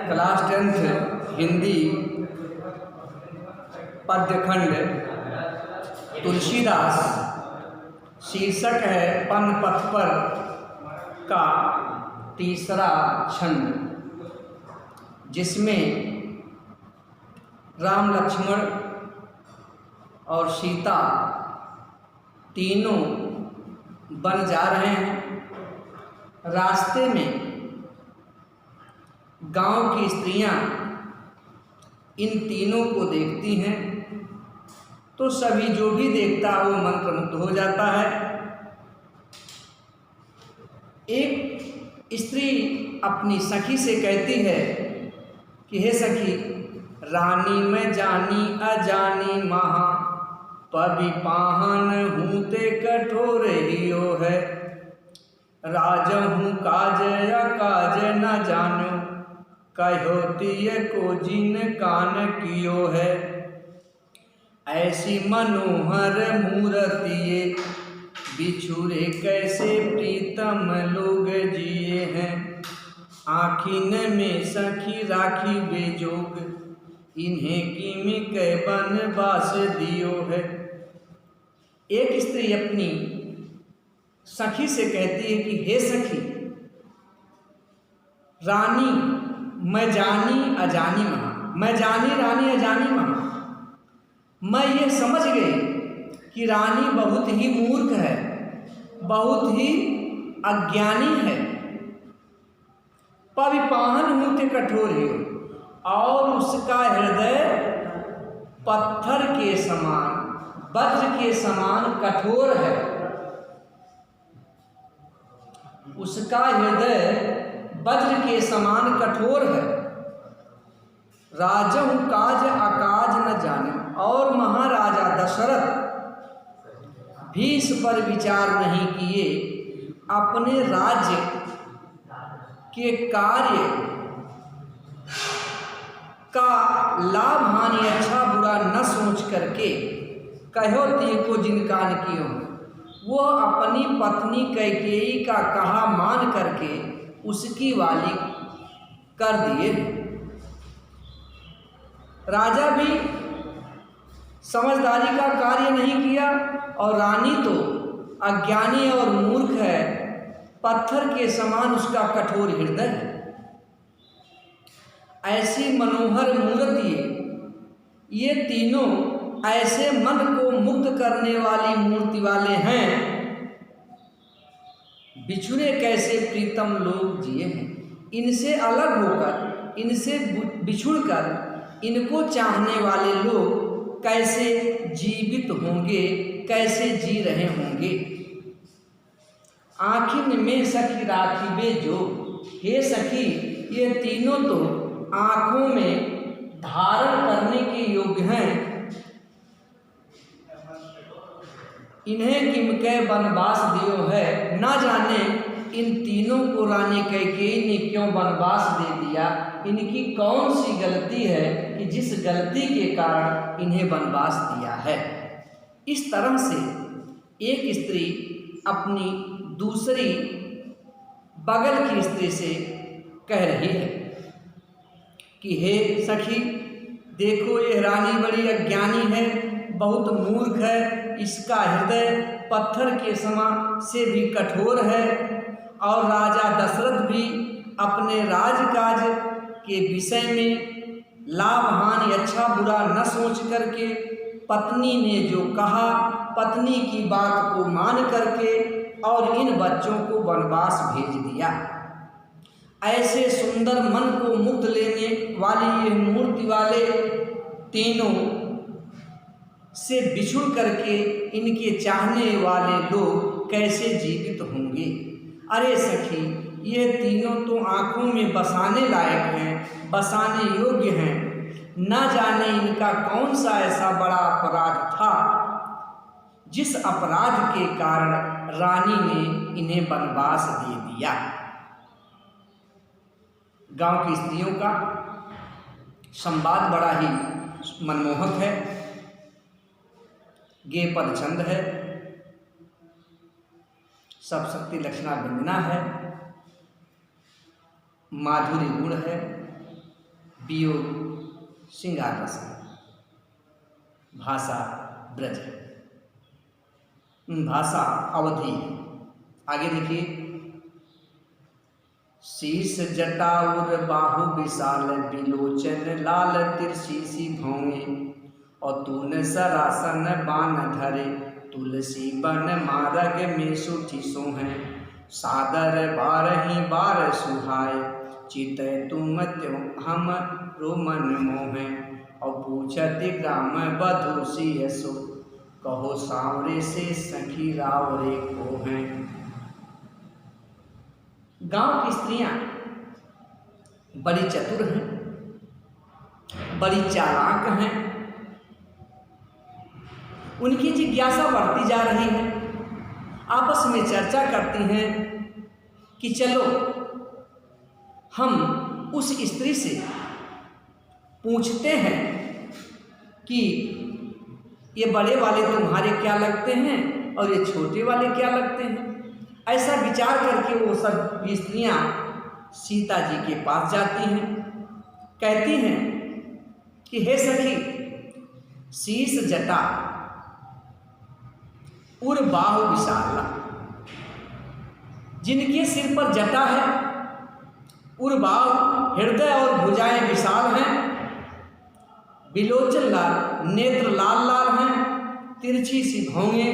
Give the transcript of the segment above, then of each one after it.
Class 10th Hindi पद्यखंड Tulsidas, शीर्षक है पन पथ पर का तीसरा छंद, जिसमें राम लक्ष्मण और सीता तीनों बन जा रहे हैं। रास्ते में गांव की स्त्रियां इन तीनों को देखती हैं तो सभी जो भी देखता है वो मंत्रमुग्ध हो जाता है। एक स्त्री अपनी सखी से कहती है कि हे सखी, रानी मैं जानी अजानी महा, पवि पाहन हूँ ते कठोर हियो है, राजहूँ काज अकाज न जानो, कहोती को जिन कान कियो है, ऐसी मनोहर मूर्तिये, बिछुरे कैसे प्रीतम लोग जिए हैं, आखिन में सखी राखी बेजोग, इन्हें किमि कै बनवास दियो है। एक स्त्री अपनी सखी से कहती है कि हे सखी, रानी मैं जानी अजानी महा, मैं जानी रानी अजानी महा, मैं ये समझ गई कि रानी बहुत ही मूर्ख है, बहुत ही अज्ञानी है, पविपाहन हूँ ते कठोर ही, और उसका हृदय पत्थर के समान, वज्र के समान कठोर है। उसका हृदय वज्र के समान कठोर है। राजहु काज अकाज न जाने, और महाराजा दशरथ भी इस पर विचार नहीं किए, अपने राज्य के कार्य का लाभ हानि अच्छा बुरा न सोच करके, कहोती को जिनकान कियो, वो अपनी पत्नी कैकेयी का कहा मान करके उसकी वाली कर दिए। राजा भी समझदारी का कार्य नहीं किया और रानी तो अज्ञानी और मूर्ख है, पत्थर के समान उसका कठोर हृदय है। ऐसी मनोहर मूर्ति, ये तीनों ऐसे मन को मुक्त करने वाली मूर्ति वाले हैं, बिछुड़े कैसे प्रीतम लोग जिए हैं। इनसे अलग होकर, इनसे बिछुड़कर इनको चाहने वाले लोग कैसे जीवित होंगे, कैसे जी रहे होंगे। आखिन में सखी राखी बे जो, हे सखी, ये तीनों तो आंखों में धारण करने के योग्य हैं, इन्हें किमकै बनवास दियो है। ना जाने इन तीनों को रानी कैकेयी ने क्यों बनवास दे दिया, इनकी कौन सी गलती है कि जिस गलती के कारण इन्हें बनवास दिया है। इस तरह से एक स्त्री अपनी दूसरी बगल की स्त्री से कह रही है कि हे सखी, देखो ये रानी बड़ी अज्ञानी है, बहुत मूर्ख है, इसका हृदय पत्थर के समान से भी कठोर है, और राजा दशरथ भी अपने राजकाज के विषय में लाभ हानि अच्छा बुरा न सोच करके, पत्नी ने जो कहा, पत्नी की बात को मान करके और इन बच्चों को वनवास भेज दिया। ऐसे सुंदर मन को मुक्त लेने वाली ये मूर्ति वाले तीनों से बिछुड़ करके इनके चाहने वाले लोग कैसे जीवित होंगे। अरे सखी, ये तीनों तो आंखों में बसाने लायक हैं, बसाने योग्य हैं, न जाने इनका कौन सा ऐसा बड़ा अपराध था जिस अपराध के कारण रानी ने इन्हें वनवास दे दिया। गांव की स्त्रियों का संवाद बड़ा ही मनमोहक है, गे पद छंद है, सब शक्ति लक्षणा वंदना है, माधुरी गुण है, वियोग श्रृंगार रस, भाषा ब्रज, भाषा अवधि। आगे देखिए, शीश जटा उर बाहु विशाल, बिलोचन लाल तिरशीसी भौए, और तून सरासन बान धरे, तुलसी बन मारग में सुठी सोहें, सादर बारही बार सुहाए, चित तुम त्यों हम रोमन मोहें, और पूछत ग्राम बधु सियसो, कहो सांवरे से सखी रावरे को हैं। गांव की स्त्रियां बड़ी चतुर हैं, बड़ी चालाक हैं, उनकी जिज्ञासा बढ़ती जा रही है। आपस में चर्चा करती हैं कि चलो हम उस स्त्री से पूछते हैं कि ये बड़े वाले तुम्हारे क्या लगते हैं और ये छोटे वाले क्या लगते हैं। ऐसा विचार करके वो सब स्त्रियां सीता जी के पास जाती हैं, कहती हैं कि हे सखी, शीश जटा उर बाहु विशाला, जिनके सिर पर जटा है, उर बाहु हृदय और भुजाएं विशाल हैं, बिलोचन लाल नेत्र लाल लाल हैं, तिरछी सी भौंगे,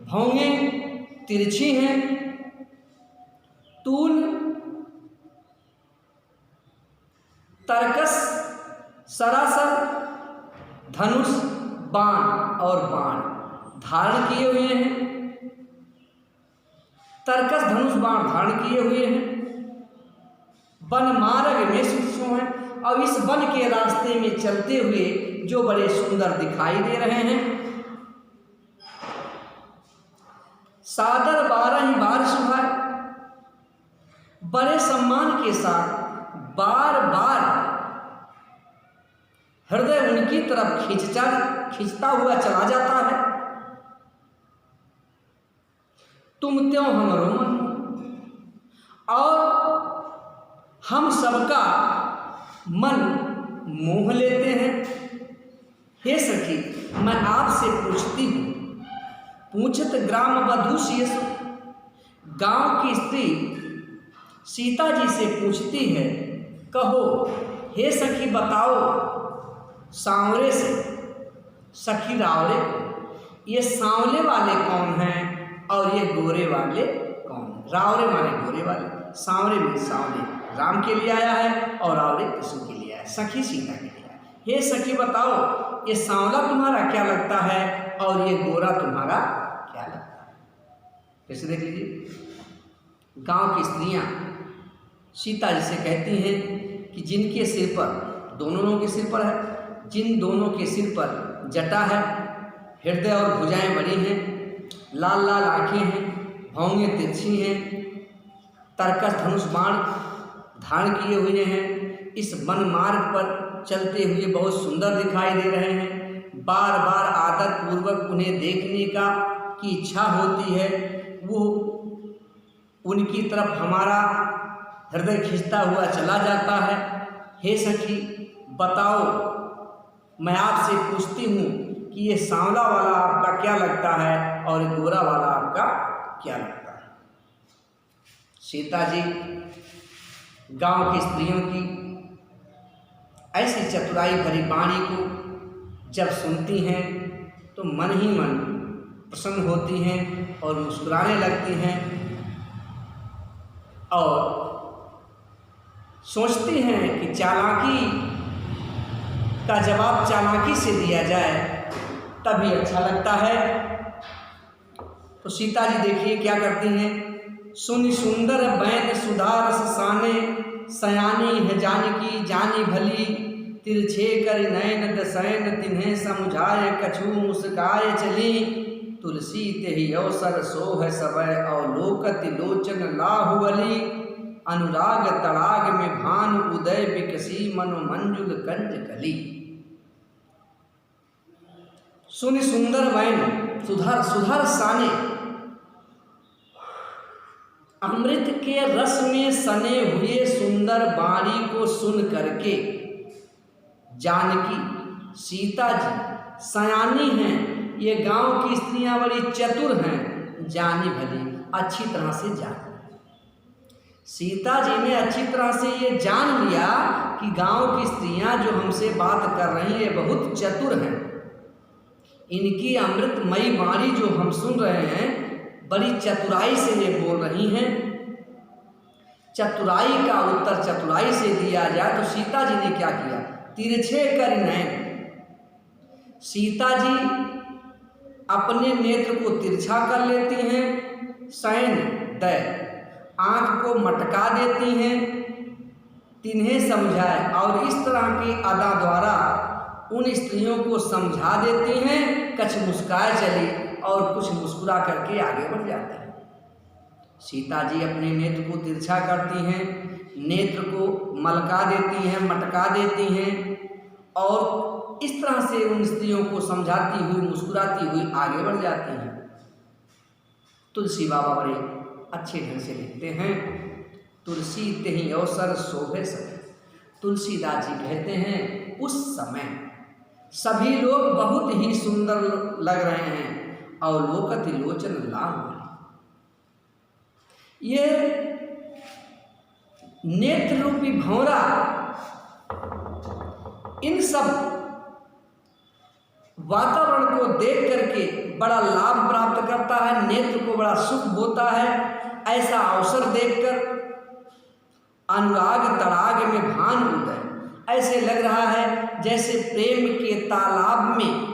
भौंगे तिरछी हैं, तूल तरकस सरासर धनुष बाण और बाण धारण किए हुए हैं, तरकस धनुष बाण धारण किए हुए हैं, वन मार्ग में सुसो हैं, अब इस वन के रास्ते में चलते हुए जो बड़े सुंदर दिखाई दे रहे हैं। सादर 12 ही बार सुहाए, बड़े सम्मान के साथ बार बार हृदय उनकी तरफ खींचता हुआ चला जाता है। तुम त्यों हमरो मन, और हम सबका मन मोह लेते हैं। हे सखी, मैं आपसे पूछती हूँ, पूछत ग्राम बधू सियसु, गांव की स्त्री सीता जी से पूछती है, कहो हे सखी बताओ, सांवरे से सखी रावरे, ये सांवले वाले कौन हैं और ये गोरे वाले कौन हैं। रावरे माने गोरे वाले, सांवरे में सांवले राम के लिए आया है और रावरे कृष्ण के लिए आया है, सखी सीता के लिए आया है। हे सखी बताओ, ये सांवला तुम्हारा क्या लगता है और ये गोरा तुम्हारा क्या लगता है। कैसे देख लीजिए, गांव की स्त्रियां सीता जी से कहती हैं कि जिनके सिर पर, दोनों लोगों के सिर पर है, जिन दोनों के सिर पर जटा है, हृदय और भुजाएं बड़ी हैं, लाल लाल आँखें हैं, भौंगे तिरछी हैं, तरकस धनुष बाण धारण किए हुए हैं, इस वन मार्ग पर चलते हुए बहुत सुंदर दिखाई दे रहे हैं। बार बार आदत पूर्वक उन्हें देखने की इच्छा होती है, वो उनकी तरफ हमारा हृदय खींचता हुआ चला जाता है। हे सखी बताओ, मैं आपसे पूछती हूँ कि ये सांवला वाला आपका क्या लगता है और गोरा वाला आपका क्या लगता है। सीता जी गांव की स्त्रियों की ऐसी चतुराई भरी वाणी को जब सुनती हैं तो मन ही मन प्रसन्न होती हैं और मुस्कुराने लगती हैं और सोचती हैं कि चालाकी का जवाब चालाकी से दिया जाए तभी अच्छा लगता है। तो सीता जी देखिए क्या करती हैं, सुनि सुंदर बैन सुधारस साने, सयानी है जानकी जानी भली, तिरछे कर नयन दसैन तिन्हें समझाए, कछु मुस्काए चली, तुलसी तेहि अवसर सोह सबय अवलोकति लोचन लाहुवली, अनुराग तड़ाग में भान उदय विकसी मनो मंजुल कंज कली। सुनि सुंदर वैन सुधर साने, अमृत के रस में सने हुए सुंदर बाणी को सुन करके जानकी, सीता जी सयानी हैं, ये गांव की स्त्रियां बड़ी चतुर हैं, जानी भली, अच्छी तरह से जान। सीता जी ने अच्छी तरह से ये जान लिया कि गांव की स्त्रियां जो हमसे बात कर रही हैं ये बहुत चतुर हैं, इनकी अमृतमयी वाणी जो हम सुन रहे हैं बड़ी चतुराई से ये बोल रही हैं। चतुराई का उत्तर चतुराई से दिया जाए तो सीता जी ने क्या किया, तिरछे कर नैन, सीता जी अपने नेत्र को तिरछा कर लेती हैं, सैन दय, आंख को मटका देती हैं, तिन्हें समझाए, और इस तरह की अदा द्वारा उन स्त्रियों को समझा देती हैं, कुछ मुस्काए चली और कुछ मुस्कुरा करके आगे बढ़ जाती हैं। सीता जी अपने नेत्र को तिरछा करती हैं, नेत्र को मलका देती हैं, मटका देती हैं, और इस तरह से उन स्त्रियों को समझाती हुई मुस्कुराती हुई आगे बढ़ जाती हैं। तुलसी बाबा बड़े अच्छे ढंग से लिखते हैं, तुलसी तेहि अवसर शोभे समय। तुलसीदास जी कहते हैं उस समय सभी लोग बहुत ही सुंदर लग रहे हैं और लोकति लोचन लाभ। ये नेत्र रूपी भंवरा इन सब वातावरण को देख करके बड़ा लाभ प्राप्त करता है, नेत्र को बड़ा सुख होता है। ऐसा अवसर देखकर अनुराग तड़ाग में भान उदय, ऐसे लग रहा है जैसे प्रेम के तालाब में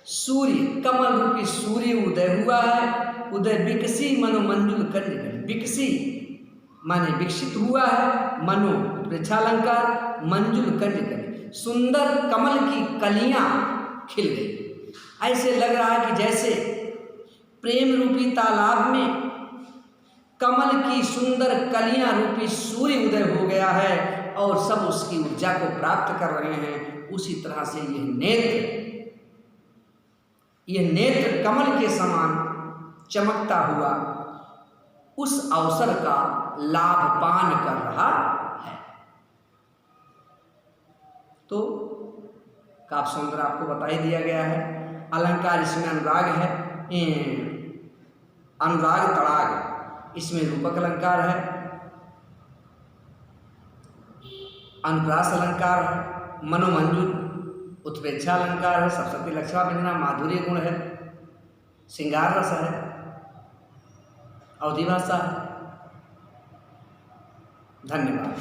सूर्य, कमल रूपी सूर्य उदय हुआ है। उदय विकसी मनो मंजुल कंज, विकसी माने विकसित हुआ है, मनो वृक्षालंकार, मंजुल कंज, सुंदर कमल की कलियां खिल गई। ऐसे लग रहा है कि जैसे प्रेम रूपी तालाब में कमल की सुंदर कलियां रूपी सूर्य उदय हो गया है और सब उसकी ऊर्जा को प्राप्त कर रहे हैं। उसी तरह से यह नेत्र कमल के समान चमकता हुआ उस अवसर का लाभ पान कर रहा है। तो काव्य सौंदर्य आपको बता ही दिया गया है। अलंकार इसमें अनुराग है, अनुराग तड़ाग इसमें रूपक अलंकार है, अनुप्रास अलंकार है, मनोमंजुल उत्प्रेक्षा अलंकार है, सप्तपदी लक्षणा व्यंजना माधुर्य गुण है, श्रृंगार रस है, अवधि भाषा। धन्यवाद।